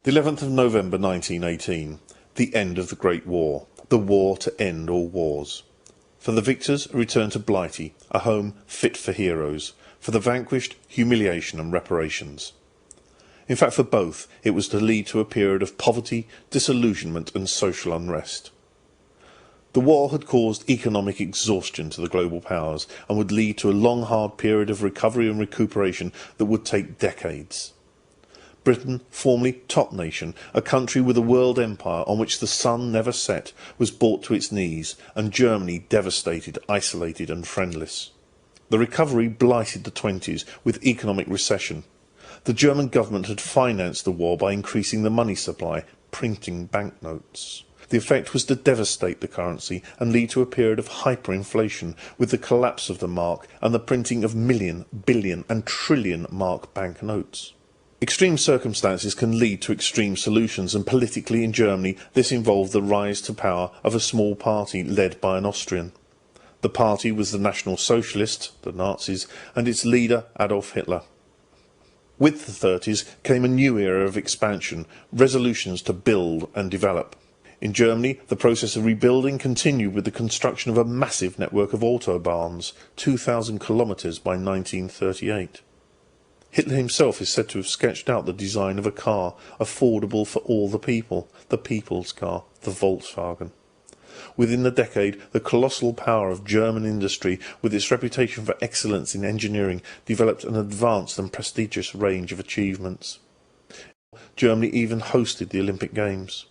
The 11th of November 1918, the end of the Great War, the war to end all wars. For the victors, a return to Blighty, a home fit for heroes. For the vanquished, humiliation and reparations. In fact, for both, it was to lead to a period of poverty, disillusionment and social unrest. The war had caused economic exhaustion to the global powers and would lead to a long, hard period of recovery and recuperation that would take decades. Britain, formerly top nation, a country with a world empire on which the sun never set, was brought to its knees, and Germany devastated, isolated and friendless. The recovery blighted the 20s with economic recession. The German government had financed the war by increasing the money supply, printing banknotes. The effect was to devastate the currency and lead to a period of hyperinflation, with the collapse of the mark and the printing of million, billion and trillion mark banknotes. Extreme circumstances can lead to extreme solutions, and politically in Germany this involved the rise to power of a small party led by an Austrian. The party was the National Socialists, the Nazis, and its leader Adolf Hitler. With the 30s came a new era of expansion, resolutions to build and develop. In Germany, the process of rebuilding continued with the construction of a massive network of autobahns, 2,000 kilometres by 1938. Hitler himself is said to have sketched out the design of a car affordable for all the people, the people's car, the Volkswagen. Within the decade, the colossal power of German industry, with its reputation for excellence in engineering, developed an advanced and prestigious range of achievements. Germany even hosted the Olympic Games.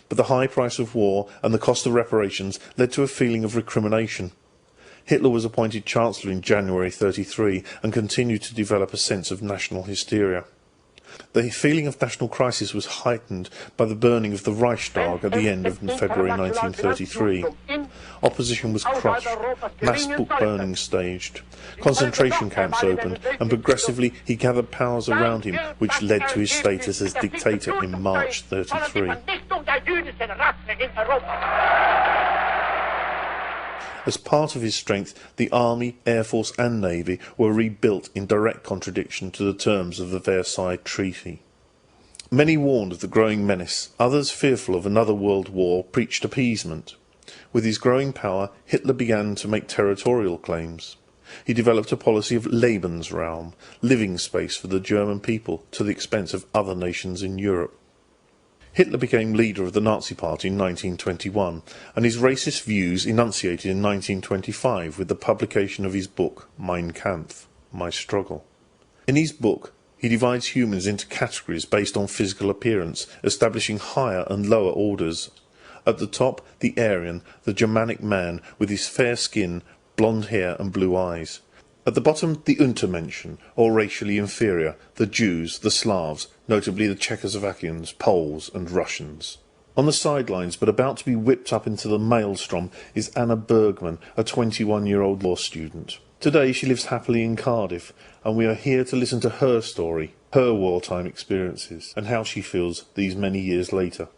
But the high price of war and the cost of reparations led to a feeling of recrimination. Hitler was appointed Chancellor in January 1933 and continued to develop a sense of national hysteria. The feeling of national crisis was heightened by the burning of the Reichstag at the end of February 1933. Opposition was crushed, mass book burnings staged, concentration camps opened, and progressively he gathered powers around him which led to his status as dictator in March 1933. As part of his strength, the Army, Air Force and Navy were rebuilt in direct contradiction to the terms of the Versailles Treaty. Many warned of the growing menace, others, fearful of another world war, preached appeasement. With his growing power, Hitler began to make territorial claims. He developed a policy of Lebensraum, living space for the German people, to the expense of other nations in Europe. Hitler became leader of the Nazi Party in 1921, and his racist views enunciated in 1925 with the publication of his book Mein Kampf, My Struggle. In his book, he divides humans into categories based on physical appearance, establishing higher and lower orders. At the top, the Aryan, the Germanic man with his fair skin, blonde hair and blue eyes. At the bottom, the Untermenschen, or racially inferior, the Jews, the Slavs, notably the Czechoslovakians, Poles and Russians. On the sidelines, but about to be whipped up into the maelstrom, is Anna Bergman, a 21-year-old law student. Today she lives happily in Cardiff, and we are here to listen to her story, her wartime experiences, and how she feels these many years later.